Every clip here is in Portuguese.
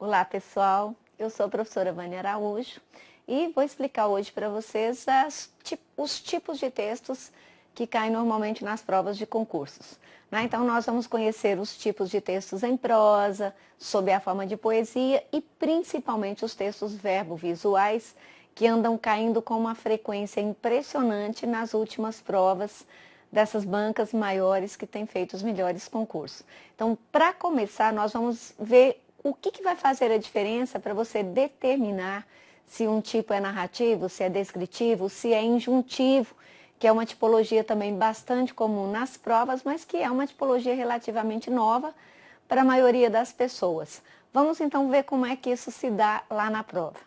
Olá pessoal, eu sou a professora Vânia Araújo e vou explicar hoje para vocês os tipos de textos que caem normalmente nas provas de concursos. Então nós vamos conhecer os tipos de textos em prosa, sob a forma de poesia e principalmente os textos verbo-visuais que andam caindo com uma frequência impressionante nas últimas provas dessas bancas maiores que têm feito os melhores concursos. Então, para começar, nós vamos ver o que vai fazer a diferença para você determinar se um tipo é narrativo, se é descritivo, se é injuntivo, que é uma tipologia também bastante comum nas provas, mas que é uma tipologia relativamente nova para a maioria das pessoas. Vamos então ver como é que isso se dá lá na prova.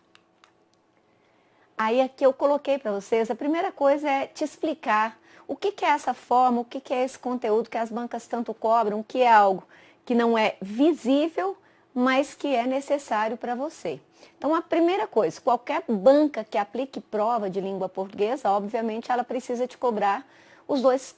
Aí aqui eu coloquei para vocês, a primeira coisa é te explicar o que é essa forma, o que é esse conteúdo que as bancas tanto cobram, que é algo que não é visível, mas que é necessário para você. Então, a primeira coisa, qualquer banca que aplique prova de língua portuguesa, obviamente ela precisa te cobrar os dois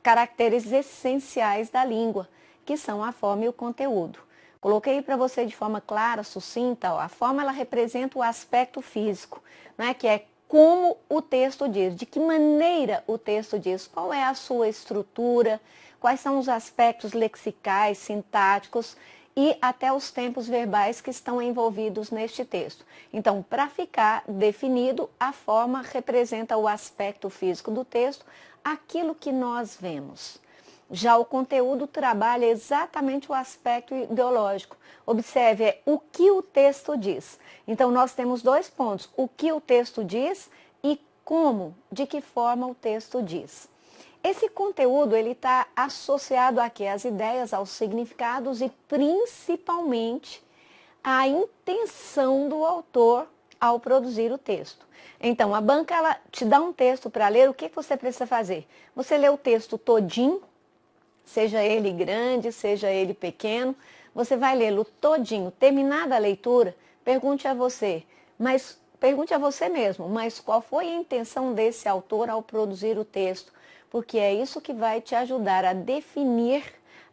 caracteres essenciais da língua, que são a forma e o conteúdo. Coloquei para você de forma clara, sucinta, a forma ela representa o aspecto físico, né, que é como o texto diz, de que maneira o texto diz, qual é a sua estrutura, quais são os aspectos lexicais, sintáticos e até os tempos verbais que estão envolvidos neste texto. Então, para ficar definido, a forma representa o aspecto físico do texto, aquilo que nós vemos. Já o conteúdo trabalha exatamente o aspecto ideológico. Observe, o que o texto diz. Então, nós temos dois pontos, o que o texto diz e como, de que forma o texto diz. Esse conteúdo, ele está associado aqui às ideias, aos significados e principalmente à intenção do autor ao produzir o texto. Então, a banca, ela te dá um texto para ler, o que você precisa fazer? Você lê o texto todinho, seja ele grande, seja ele pequeno, você vai lê-lo todinho. Terminada a leitura, pergunte a você mesmo, mas qual foi a intenção desse autor ao produzir o texto? Porque é isso que vai te ajudar a definir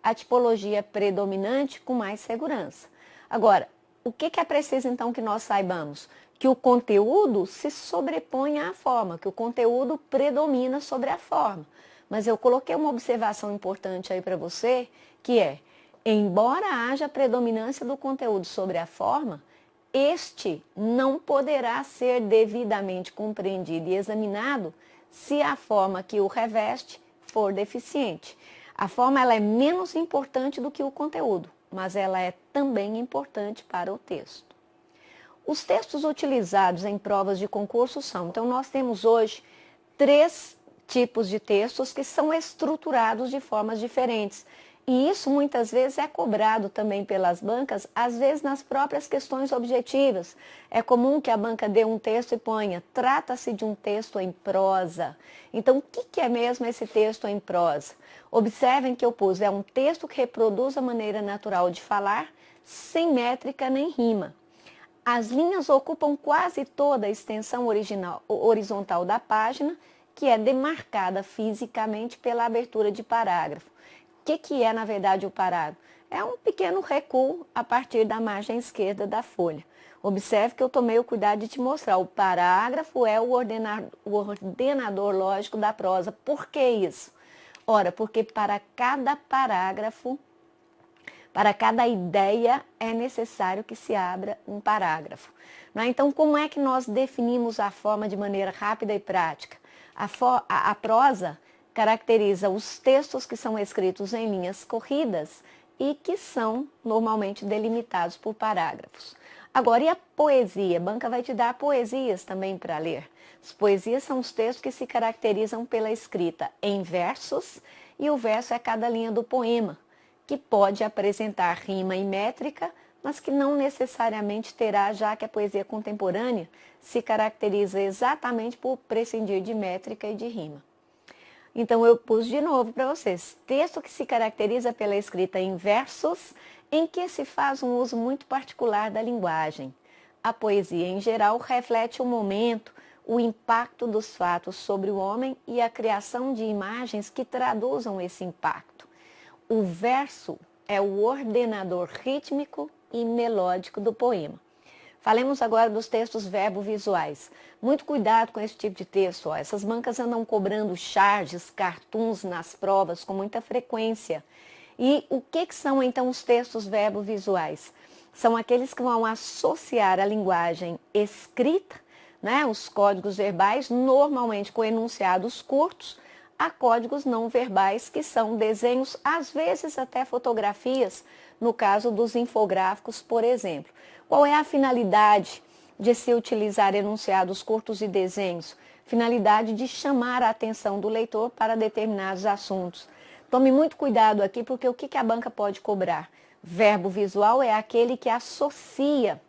a tipologia predominante com mais segurança. Agora, o que é preciso então que nós saibamos? Que o conteúdo se sobrepõe à forma, que o conteúdo predomina sobre a forma. Mas eu coloquei uma observação importante aí para você, que é, embora haja predominância do conteúdo sobre a forma, este não poderá ser devidamente compreendido e examinado se a forma que o reveste for deficiente. A forma ela é menos importante do que o conteúdo, mas ela é também importante para o texto. Os textos utilizados em provas de concurso são, então nós temos hoje 3 tipos de textos que são estruturados de formas diferentes. E isso muitas vezes é cobrado também pelas bancas, às vezes nas próprias questões objetivas. É comum que a banca dê um texto e ponha, trata-se de um texto em prosa. Então, o que é mesmo esse texto em prosa? Observem que eu pus, é um texto que reproduz a maneira natural de falar, sem métrica nem rima. As linhas ocupam quase toda a extensão horizontal da página, que é demarcada fisicamente pela abertura de parágrafo. O que é, na verdade, o parágrafo? É um pequeno recuo a partir da margem esquerda da folha. Observe que eu tomei o cuidado de te mostrar. O parágrafo é o ordenador lógico da prosa. Por que isso? Ora, porque para cada parágrafo, para cada ideia, é necessário que se abra um parágrafo. Então, como é que nós definimos a forma de maneira rápida e prática? A prosa caracteriza os textos que são escritos em linhas corridas e que são normalmente delimitados por parágrafos. Agora, e a poesia? A banca vai te dar poesias também para ler. As poesias são os textos que se caracterizam pela escrita em versos e o verso é cada linha do poema, que pode apresentar rima e métrica, mas que não necessariamente terá, já que a poesia contemporânea se caracteriza exatamente por prescindir de métrica e de rima. Então, eu pus de novo para vocês, texto que se caracteriza pela escrita em versos, em que se faz um uso muito particular da linguagem. A poesia, em geral, reflete o momento, o impacto dos fatos sobre o homem e a criação de imagens que traduzam esse impacto. O verso é o ordenador rítmico e melódico do poema. Falemos agora dos textos verbo-visuais. Muito cuidado com esse tipo de texto. Ó. Essas bancas andam cobrando charges, cartoons nas provas com muita frequência. E o que são então os textos verbo-visuais? São aqueles que vão associar a linguagem escrita, né, os códigos verbais, normalmente com enunciados curtos, a códigos não verbais, que são desenhos, às vezes até fotografias, no caso dos infográficos, por exemplo. Qual é a finalidade de se utilizar enunciados curtos e desenhos? Finalidade de chamar a atenção do leitor para determinados assuntos. Tome muito cuidado aqui, porque o que a banca pode cobrar? Verbo visual é aquele que associa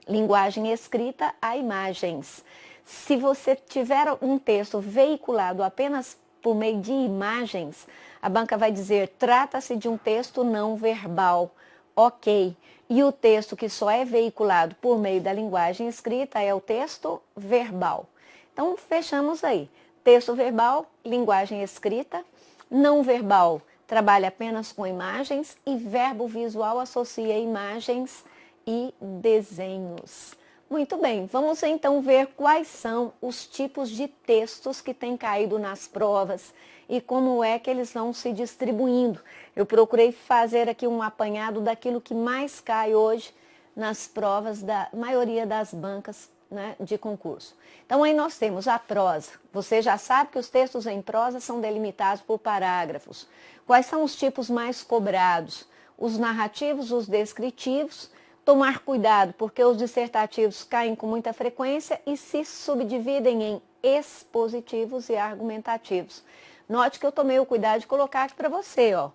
linguagem escrita a imagens. Se você tiver um texto veiculado apenas por meio de imagens, a banca vai dizer, trata-se de um texto não verbal. Ok. E o texto que só é veiculado por meio da linguagem escrita é o texto verbal. Então, fechamos aí. Texto verbal, linguagem escrita. Não verbal, trabalha apenas com imagens. E verbo visual associa imagens e desenhos. Muito bem, vamos então ver quais são os tipos de textos que têm caído nas provas e como é que eles vão se distribuindo. Eu procurei fazer aqui um apanhado daquilo que mais cai hoje nas provas da maioria das bancas, né, de concurso. Então aí nós temos a prosa. Você já sabe que os textos em prosa são delimitados por parágrafos. Quais são os tipos mais cobrados? Os narrativos, os descritivos. Tomar cuidado, porque os dissertativos caem com muita frequência e se subdividem em expositivos e argumentativos. Note que eu tomei o cuidado de colocar aqui para você, ó.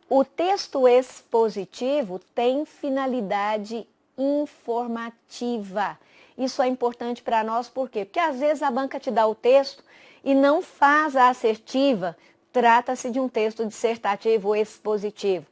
O texto expositivo tem finalidade informativa. Isso é importante para nós, por quê? Porque às vezes a banca te dá o texto e não faz a assertiva. Trata-se de um texto dissertativo ou expositivo.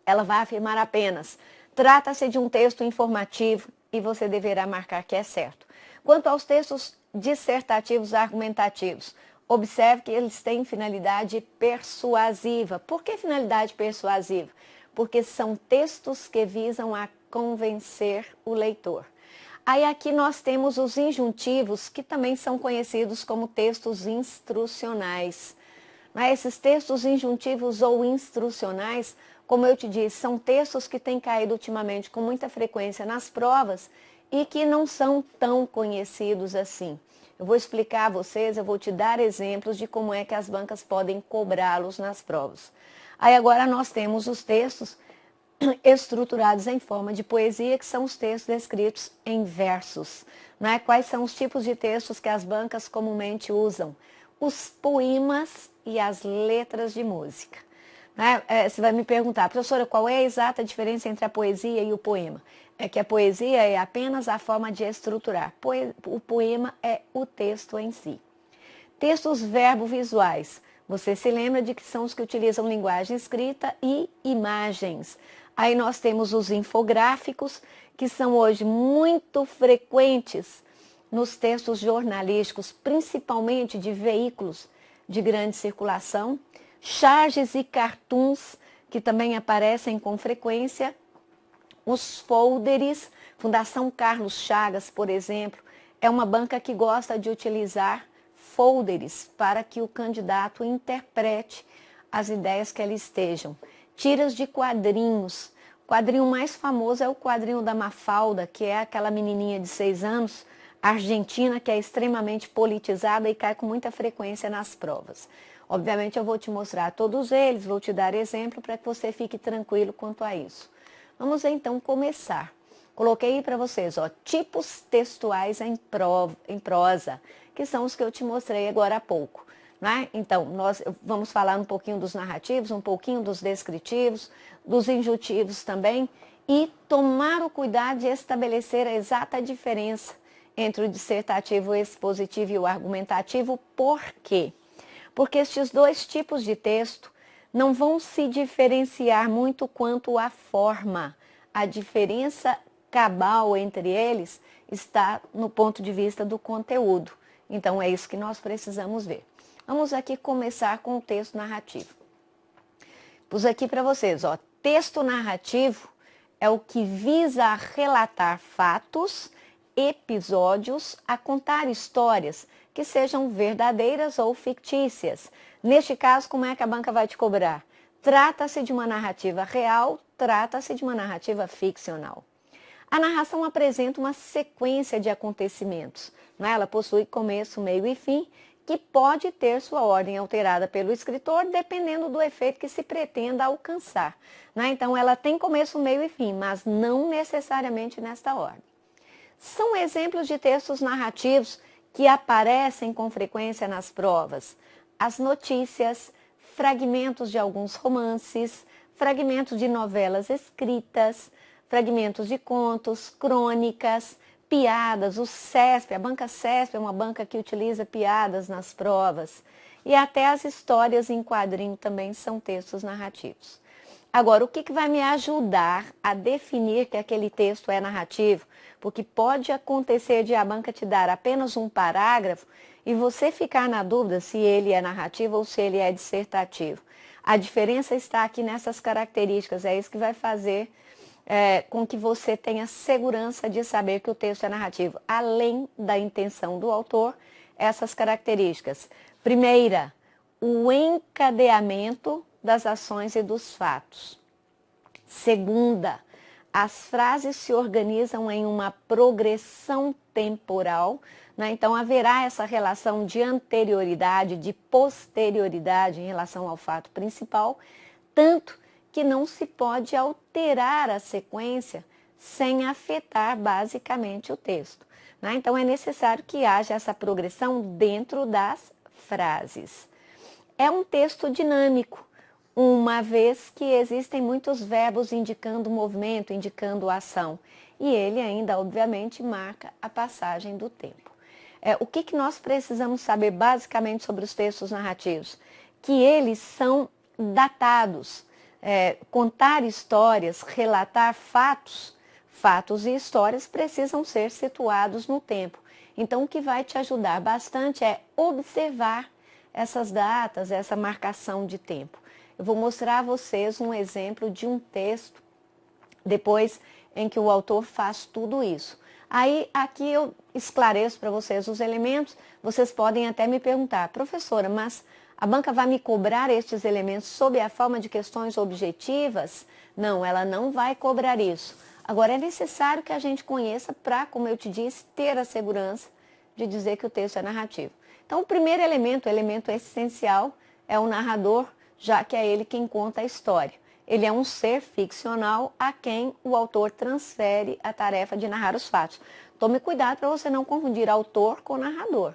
Ela vai afirmar apenas, trata-se de um texto informativo e você deverá marcar que é certo. Quanto aos textos dissertativos argumentativos, observe que eles têm finalidade persuasiva. Por que finalidade persuasiva? Porque são textos que visam a convencer o leitor. Aí aqui nós temos os injuntivos, que também são conhecidos como textos instrucionais. Esses textos injuntivos ou instrucionais, como eu te disse, são textos que têm caído ultimamente com muita frequência nas provas e que não são tão conhecidos assim. Eu vou explicar a vocês, eu vou te dar exemplos de como é que as bancas podem cobrá-los nas provas. Aí agora nós temos os textos estruturados em forma de poesia, que são os textos escritos em versos. Quais são os tipos de textos que as bancas comumente usam? Os poemas e as letras de música. Você vai me perguntar, professora, qual é a exata diferença entre a poesia e o poema? É que a poesia é apenas a forma de estruturar. O poema é o texto em si. Textos verbo-visuais. Você se lembra de que são os que utilizam linguagem escrita e imagens. Aí nós temos os infográficos, que são hoje muito frequentes nos textos jornalísticos, principalmente de veículos de grande circulação. Charges e cartoons, que também aparecem com frequência. Os folders, Fundação Carlos Chagas, por exemplo, é uma banca que gosta de utilizar folders para que o candidato interprete as ideias que ali estejam. Tiras de quadrinhos. O quadrinho mais famoso é o quadrinho da Mafalda, que é aquela menininha de 6 anos, argentina, que é extremamente politizada e cai com muita frequência nas provas. Obviamente eu vou te mostrar todos eles, vou te dar exemplo para que você fique tranquilo quanto a isso. Vamos então começar. Coloquei aí para vocês, ó, tipos textuais em prosa, que são os que eu te mostrei agora há pouco. Então, nós vamos falar um pouquinho dos narrativos, um pouquinho dos descritivos, dos injuntivos também, e tomar o cuidado de estabelecer a exata diferença entre o dissertativo, o expositivo e o argumentativo. Por quê? Porque estes dois tipos de texto não vão se diferenciar muito quanto à forma. A diferença cabal entre eles está no ponto de vista do conteúdo. Então, é isso que nós precisamos ver. Vamos aqui começar com o texto narrativo. Pus aqui para vocês, ó, texto narrativo é o que visa a relatar fatos, episódios, a contar histórias que sejam verdadeiras ou fictícias. Neste caso, como é que a banca vai te cobrar? Trata-se de uma narrativa real, trata-se de uma narrativa ficcional. A narração apresenta uma sequência de acontecimentos, né? Ela possui começo, meio e fim, que pode ter sua ordem alterada pelo escritor, dependendo do efeito que se pretenda alcançar, né? Então, ela tem começo, meio e fim, mas não necessariamente nesta ordem. São exemplos de textos narrativos que aparecem com frequência nas provas: as notícias, fragmentos de alguns romances, fragmentos de novelas escritas, fragmentos de contos, crônicas, piadas. O CESP, a banca CESP é uma banca que utiliza piadas nas provas. E até as histórias em quadrinho também são textos narrativos. Agora, o que vai me ajudar a definir que aquele texto é narrativo? Porque pode acontecer de a banca te dar apenas um parágrafo e você ficar na dúvida se ele é narrativo ou se ele é dissertativo. A diferença está aqui nessas características, é isso que vai fazer com que você tenha segurança de saber que o texto é narrativo. Além da intenção do autor, essas características. Primeira, o encadeamento das ações e dos fatos. Segunda, as frases se organizam em uma progressão temporal, né? Então haverá essa relação de anterioridade, de posterioridade em relação ao fato principal, tanto que não se pode alterar a sequência sem afetar basicamente o texto, né? Então é necessário que haja essa progressão dentro das frases. É um texto dinâmico, uma vez que existem muitos verbos indicando movimento, indicando ação. E ele ainda, obviamente, marca a passagem do tempo. O que nós precisamos saber basicamente sobre os textos narrativos? Que eles são datados. Contar histórias, relatar fatos e histórias precisam ser situados no tempo. Então, o que vai te ajudar bastante é observar essas datas, essa marcação de tempo. Eu vou mostrar a vocês um exemplo de um texto, depois em que o autor faz tudo isso. Aí, aqui eu esclareço para vocês os elementos. Vocês podem até me perguntar: professora, mas a banca vai me cobrar estes elementos sob a forma de questões objetivas? Não, ela não vai cobrar isso. Agora, é necessário que a gente conheça para, como eu te disse, ter a segurança de dizer que o texto é narrativo. Então, o primeiro elemento, o elemento essencial, é o narrador, já que é ele quem conta a história. Ele é um ser ficcional a quem o autor transfere a tarefa de narrar os fatos. Tome cuidado para você não confundir autor com narrador,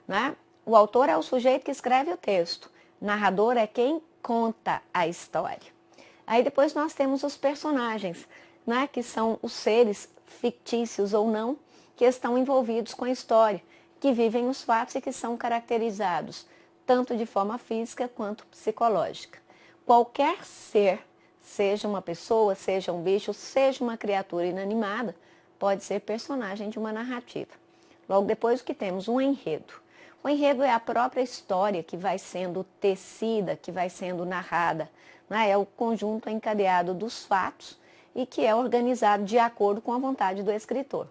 né? O autor é o sujeito que escreve o texto. Narrador é quem conta a história. Aí depois nós temos os personagens, né? Que são os seres fictícios ou não, que estão envolvidos com a história, que vivem os fatos e que são caracterizados tanto de forma física quanto psicológica. Qualquer ser, seja uma pessoa, seja um bicho, seja uma criatura inanimada, pode ser personagem de uma narrativa. Logo depois, o que temos? Um enredo. O enredo é a própria história que vai sendo tecida, que vai sendo narrada, né? É o conjunto encadeado dos fatos e que é organizado de acordo com a vontade do escritor.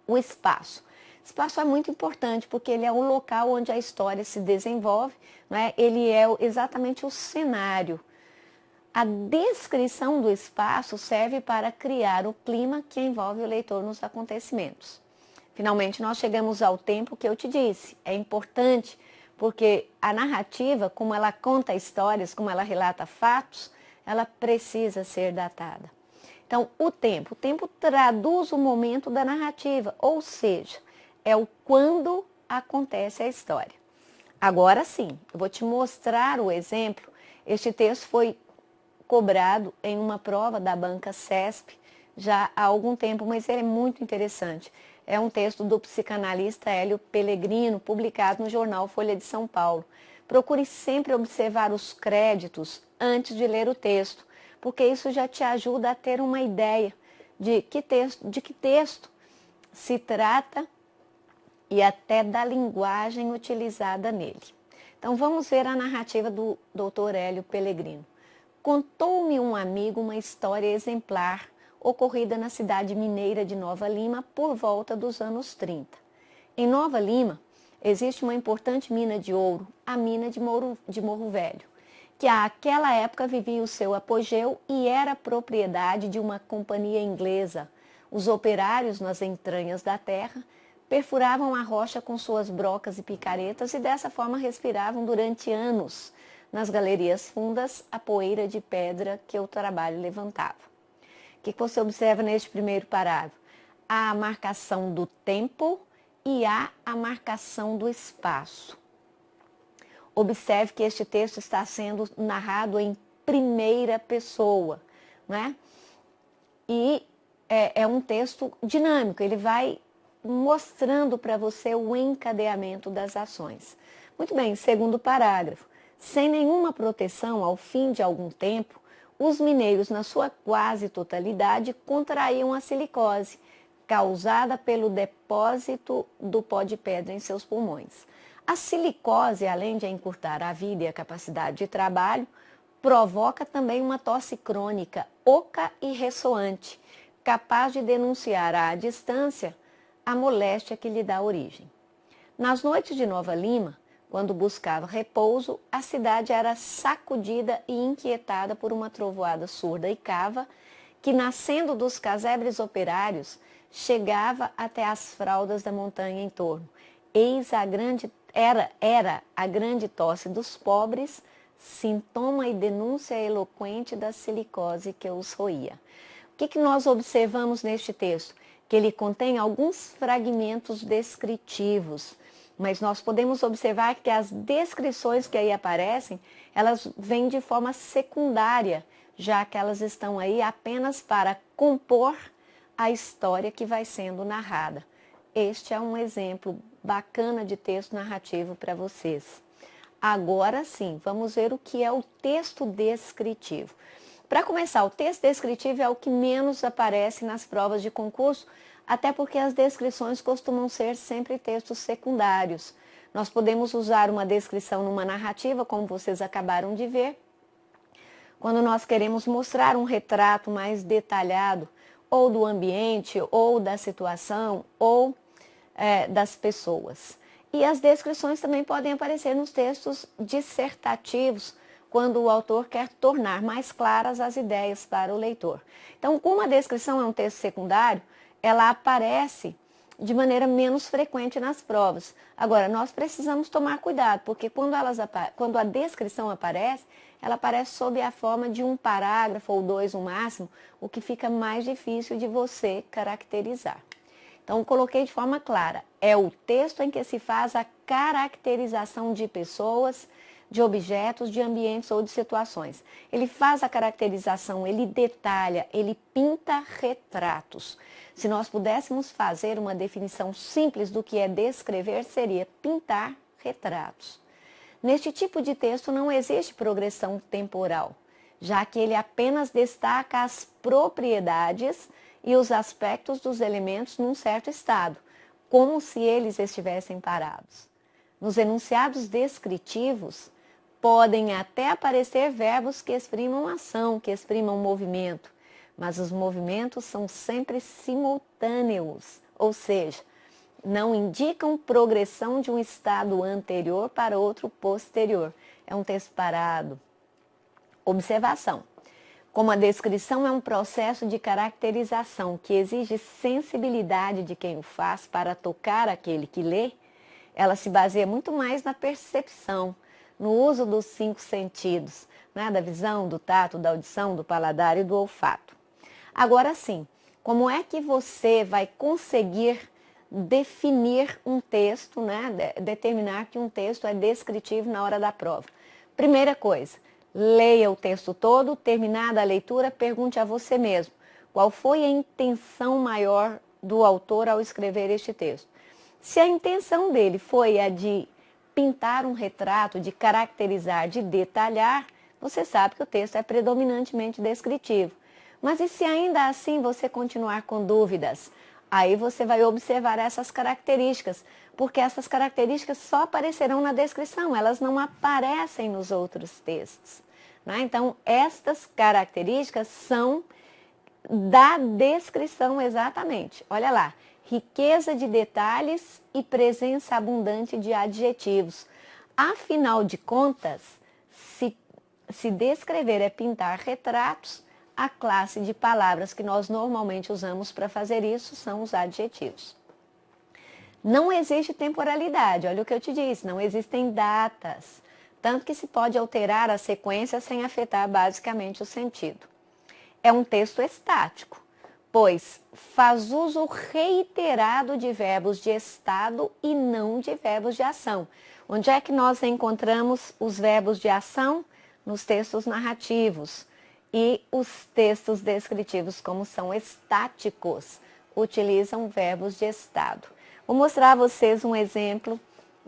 O espaço. O espaço é muito importante porque ele é o local onde a história se desenvolve, né? Ele é exatamente o cenário. A descrição do espaço serve para criar o clima que envolve o leitor nos acontecimentos. Finalmente, nós chegamos ao tempo que eu te disse. É importante porque a narrativa, como ela conta histórias, como ela relata fatos, ela precisa ser datada. Então, o tempo traduz o momento da narrativa, ou seja, é o quando acontece a história. Agora sim, eu vou te mostrar o exemplo. Este texto foi cobrado em uma prova da banca CESP já há algum tempo, mas ele é muito interessante. É um texto do psicanalista Hélio Pellegrino, publicado no jornal Folha de São Paulo. Procure sempre observar os créditos antes de ler o texto, porque isso já te ajuda a ter uma ideia de que texto se trata e até da linguagem utilizada nele. Então vamos ver a narrativa do Dr. Hélio Pellegrino. Contou-me um amigo uma história exemplar ocorrida na cidade mineira de Nova Lima por volta dos anos 30. Em Nova Lima, existe uma importante mina de ouro, a mina de Morro Velho, que àquela época vivia o seu apogeu e era propriedade de uma companhia inglesa. Os operários nas entranhas da terra perfuravam a rocha com suas brocas e picaretas e dessa forma respiravam durante anos nas galerias fundas a poeira de pedra que o trabalho levantava. O que você observa neste primeiro parágrafo? Há a marcação do tempo e há a marcação do espaço. Observe que este texto está sendo narrado em primeira pessoa, né? E é um texto dinâmico, ele vai mostrando para você o encadeamento das ações. Muito bem, segundo parágrafo. Sem nenhuma proteção, ao fim de algum tempo, os mineiros, na sua quase totalidade, contraíam a silicose, causada pelo depósito do pó de pedra em seus pulmões. A silicose, além de encurtar a vida e a capacidade de trabalho, provoca também uma tosse crônica, oca e ressoante, capaz de denunciar à distância a moléstia que lhe dá origem. Nas noites de Nova Lima, quando buscava repouso, a cidade era sacudida e inquietada por uma trovoada surda e cava, que, nascendo dos casebres operários, chegava até as fraldas da montanha em torno. Era a grande tosse dos pobres, sintoma e denúncia eloquente da silicose que os roía. O que nós observamos neste texto? Que ele contém alguns fragmentos descritivos, mas nós podemos observar que as descrições que aí aparecem, elas vêm de forma secundária, já que elas estão aí apenas para compor a história que vai sendo narrada. Este é um exemplo bacana de texto narrativo para vocês. Agora sim, vamos ver o que é o texto descritivo. Para começar, o texto descritivo é o que menos aparece nas provas de concurso, até porque as descrições costumam ser sempre textos secundários. Nós podemos usar uma descrição numa narrativa, como vocês acabaram de ver, quando nós queremos mostrar um retrato mais detalhado, ou do ambiente, ou da situação, ou das pessoas. E as descrições também podem aparecer nos textos dissertativos, quando o autor quer tornar mais claras as ideias para o leitor. Então, como a descrição é um texto secundário, ela aparece de maneira menos frequente nas provas. Agora, nós precisamos tomar cuidado, porque quando a descrição aparece, ela aparece sob a forma de um parágrafo ou dois no máximo, o que fica mais difícil de você caracterizar. Então, coloquei de forma clara, é o texto em que se faz a caracterização de pessoas, de objetos, de ambientes ou de situações. Ele faz a caracterização, ele detalha, ele pinta retratos. Se nós pudéssemos fazer uma definição simples do que é descrever, seria pintar retratos. Neste tipo de texto não existe progressão temporal, já que ele apenas destaca as propriedades e os aspectos dos elementos num certo estado, como se eles estivessem parados. Nos enunciados descritivos, podem até aparecer verbos que exprimam ação, que exprimam movimento, mas os movimentos são sempre simultâneos, ou seja, não indicam progressão de um estado anterior para outro posterior. É um texto parado. Observação. Como a descrição é um processo de caracterização que exige sensibilidade de quem o faz para tocar aquele que lê, ela se baseia muito mais na percepção, no uso dos 5 sentidos, né? Da visão, do tato, da audição, do paladar e do olfato. Agora sim, como é que você vai conseguir definir um texto, né? Determinar que um texto é descritivo na hora da prova? Primeira coisa, leia o texto todo, terminada a leitura, pergunte a você mesmo, qual foi a intenção maior do autor ao escrever este texto? Se a intenção dele foi a de pintar um retrato, de caracterizar, de detalhar, você sabe que o texto é predominantemente descritivo. Mas e se ainda assim você continuar com dúvidas? Aí você vai observar essas características, porque essas características só aparecerão na descrição, elas não aparecem nos outros textos, né? Então, estas características são da descrição exatamente. Olha lá, riqueza de detalhes e presença abundante de adjetivos. Afinal de contas, se descrever é pintar retratos, a classe de palavras que nós normalmente usamos para fazer isso são os adjetivos. Não existe temporalidade, olha o que eu te disse, não existem datas, tanto que se pode alterar a sequência sem afetar basicamente o sentido. É um texto estático, pois faz uso reiterado de verbos de estado e não de verbos de ação. Onde é que nós encontramos os verbos de ação? Nos textos narrativos. E os textos descritivos, como são estáticos, utilizam verbos de estado. Vou mostrar a vocês um exemplo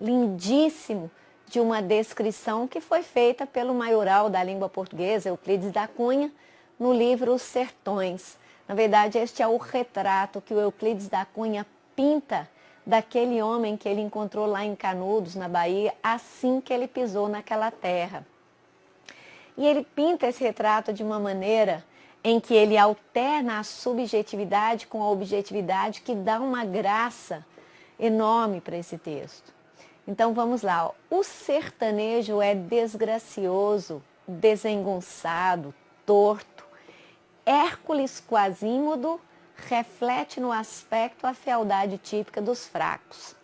lindíssimo de uma descrição que foi feita pelo maioral da língua portuguesa, Euclides da Cunha, no livro Os Sertões. Na verdade, este é o retrato que o Euclides da Cunha pinta daquele homem que ele encontrou lá em Canudos, na Bahia, assim que ele pisou naquela terra. E ele pinta esse retrato de uma maneira em que ele alterna a subjetividade com a objetividade, que dá uma graça enorme para esse texto. Então vamos lá, ó. O sertanejo é desgracioso, desengonçado, torto. Hércules Quasímodo reflete no aspecto a fealdade típica dos fracos.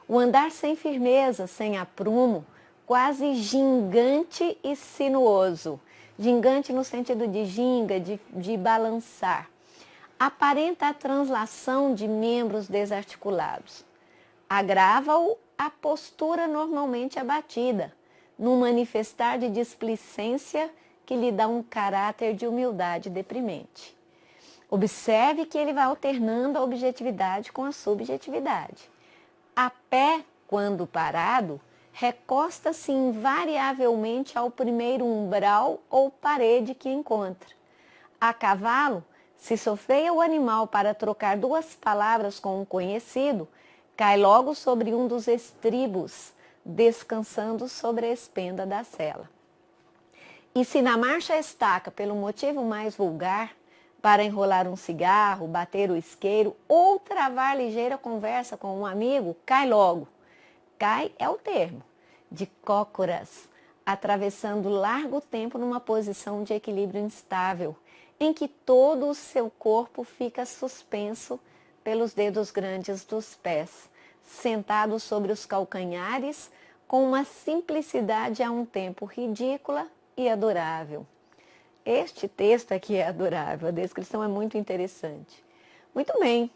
O andar sem firmeza, sem aprumo, quase gingante e sinuoso. Gingante no sentido de ginga, de balançar. Aparenta a translação de membros desarticulados. Agrava-o a postura normalmente abatida, num manifestar de displicência que lhe dá um caráter de humildade deprimente. Observe que ele vai alternando a objetividade com a subjetividade. A pé, quando parado, recosta-se invariavelmente ao primeiro umbral ou parede que encontra. A cavalo, se sofreia o animal para trocar duas palavras com um conhecido, cai logo sobre um dos estribos, descansando sobre a espenda da sela. E se na marcha estaca, pelo motivo mais vulgar, para enrolar um cigarro, bater o isqueiro ou travar ligeira conversa com um amigo, cai logo. Cai é o termo, de cócoras, atravessando largo tempo numa posição de equilíbrio instável, em que todo o seu corpo fica suspenso pelos dedos grandes dos pés, sentado sobre os calcanhares, com uma simplicidade a um tempo ridícula e adorável. Este texto aqui é adorável, a descrição é muito interessante. Muito bem,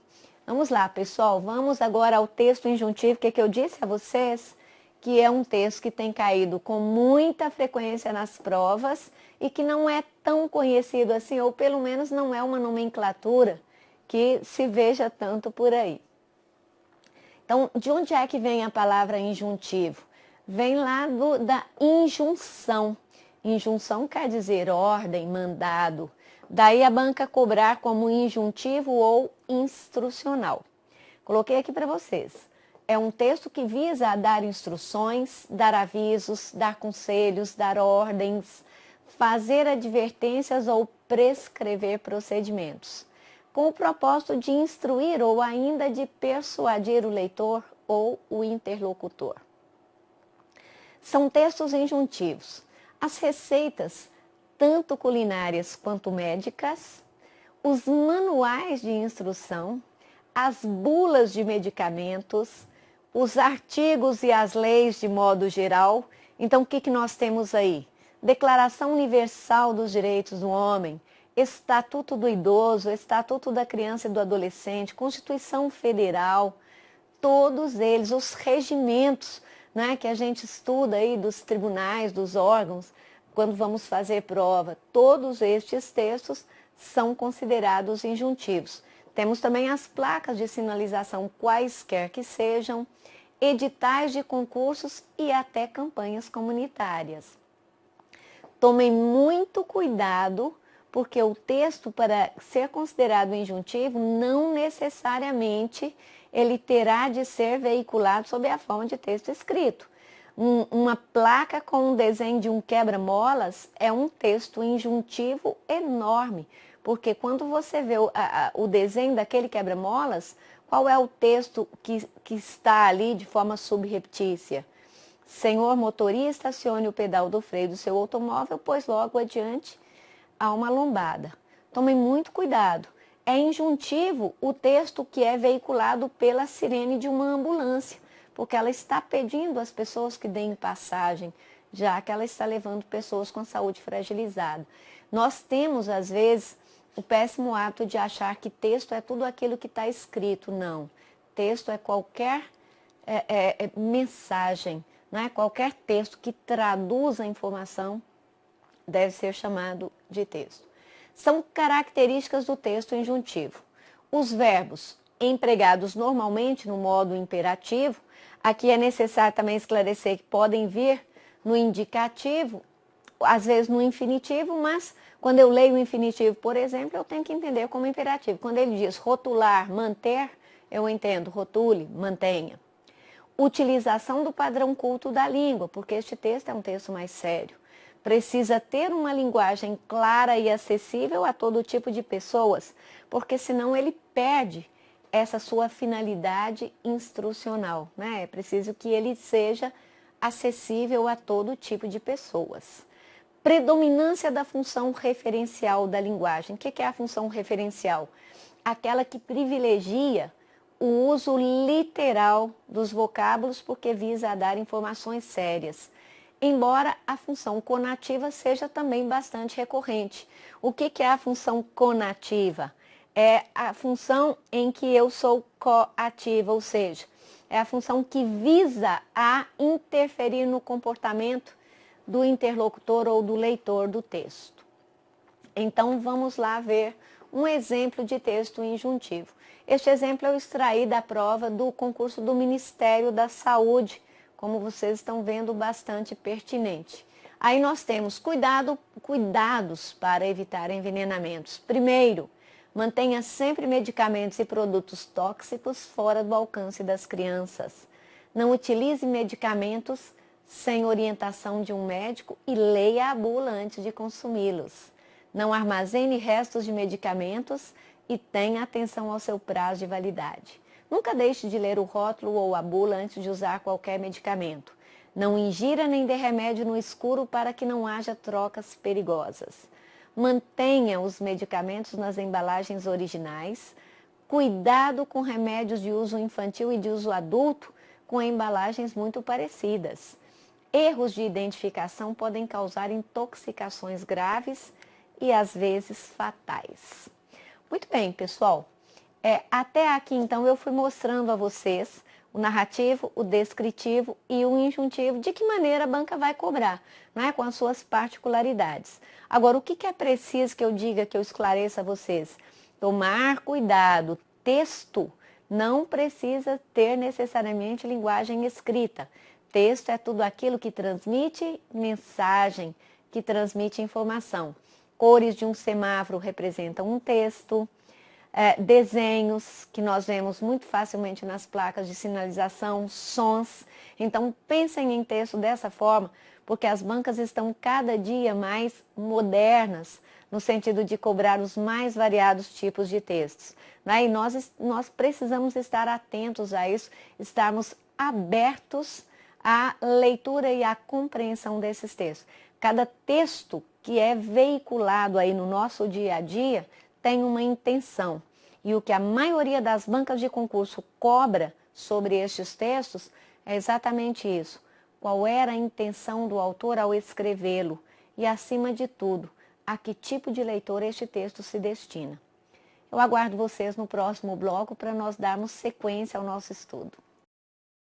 vamos lá, pessoal, vamos agora ao texto injuntivo, que eu disse a vocês, que é um texto que tem caído com muita frequência nas provas e que não é tão conhecido assim, ou pelo menos não é uma nomenclatura que se veja tanto por aí. Então, de onde é que vem a palavra injuntivo? Vem lá da injunção. Injunção quer dizer ordem, mandado. Daí a banca cobrar como injuntivo ou instrucional. Coloquei aqui para vocês. É um texto que visa dar instruções, dar avisos, dar conselhos, dar ordens, fazer advertências ou prescrever procedimentos, com o propósito de instruir ou ainda de persuadir o leitor ou o interlocutor. São textos injuntivos. As receitas, tanto culinárias quanto médicas, os manuais de instrução, as bulas de medicamentos, os artigos e as leis de modo geral. Então, o que nós temos aí? Declaração Universal dos Direitos do Homem, Estatuto do Idoso, Estatuto da Criança e do Adolescente, Constituição Federal, todos eles, os regimentos, né, que a gente estuda aí dos tribunais, dos órgãos, quando vamos fazer prova, todos estes textos são considerados injuntivos. Temos também as placas de sinalização, quaisquer que sejam, editais de concursos e até campanhas comunitárias. Tomem muito cuidado, porque o texto, para ser considerado injuntivo, não necessariamente ele terá de ser veiculado sob a forma de texto escrito. Uma placa com um desenho de um quebra-molas é um texto injuntivo enorme, porque quando você vê o desenho daquele quebra-molas, qual é o texto que está ali de forma subreptícia? Senhor motorista, acione o pedal do freio do seu automóvel, pois logo adiante há uma lombada. Tomem muito cuidado. É injuntivo o texto que é veiculado pela sirene de uma ambulância, porque ela está pedindo às pessoas que deem passagem, já que ela está levando pessoas com a saúde fragilizada. Nós temos, às vezes, o péssimo hábito de achar que texto é tudo aquilo que está escrito. Não. Texto é qualquer mensagem, não é? Qualquer texto que traduza a informação deve ser chamado de texto. São características do texto injuntivo. Os verbos empregados normalmente no modo imperativo, aqui é necessário também esclarecer que podem vir no indicativo, às vezes no infinitivo, mas quando eu leio o infinitivo, por exemplo, eu tenho que entender como imperativo. Quando ele diz rotular, manter, eu entendo rotule, mantenha. Utilização do padrão culto da língua, porque este texto é um texto mais sério. Precisa ter uma linguagem clara e acessível a todo tipo de pessoas, porque senão ele perde essa sua finalidade instrucional, né? É preciso que ele seja acessível a todo tipo de pessoas. Predominância da função referencial da linguagem. O que é a função referencial? Aquela que privilegia o uso literal dos vocábulos porque visa dar informações sérias. Embora a função conativa seja também bastante recorrente. O que é a função conativa? É a função em que eu sou coativa, ou seja, é a função que visa a interferir no comportamento do interlocutor ou do leitor do texto. Então, vamos lá ver um exemplo de texto injuntivo. Este exemplo eu extraí da prova do concurso do Ministério da Saúde, como vocês estão vendo, bastante pertinente. Aí nós temos cuidados para evitar envenenamentos. Primeiro, mantenha sempre medicamentos e produtos tóxicos fora do alcance das crianças. Não utilize medicamentos sem orientação de um médico e leia a bula antes de consumi-los. Não armazene restos de medicamentos e tenha atenção ao seu prazo de validade. Nunca deixe de ler o rótulo ou a bula antes de usar qualquer medicamento. Não ingira nem dê remédio no escuro para que não haja trocas perigosas. Mantenha os medicamentos nas embalagens originais. Cuidado com remédios de uso infantil e de uso adulto com embalagens muito parecidas. Erros de identificação podem causar intoxicações graves e às vezes fatais. Muito bem, pessoal. Até aqui, então, eu fui mostrando a vocês o narrativo, o descritivo e o injuntivo, de que maneira a banca vai cobrar, né, com as suas particularidades. Agora, o que é preciso que eu diga, que eu esclareça a vocês? Tomar cuidado. Texto não precisa ter necessariamente linguagem escrita. Texto é tudo aquilo que transmite mensagem, que transmite informação. Cores de um semáforo representam um texto. Desenhos que nós vemos muito facilmente nas placas de sinalização, sons. Então, pensem em texto dessa forma, porque as bancas estão cada dia mais modernas, no sentido de cobrar os mais variados tipos de textos, né? E nós precisamos estar atentos a isso, estarmos abertos à leitura e à compreensão desses textos. Cada texto que é veiculado aí no nosso dia a dia tem uma intenção. E o que a maioria das bancas de concurso cobra sobre estes textos é exatamente isso. Qual era a intenção do autor ao escrevê-lo? E, acima de tudo, a que tipo de leitor este texto se destina. Eu aguardo vocês no próximo bloco para nós darmos sequência ao nosso estudo.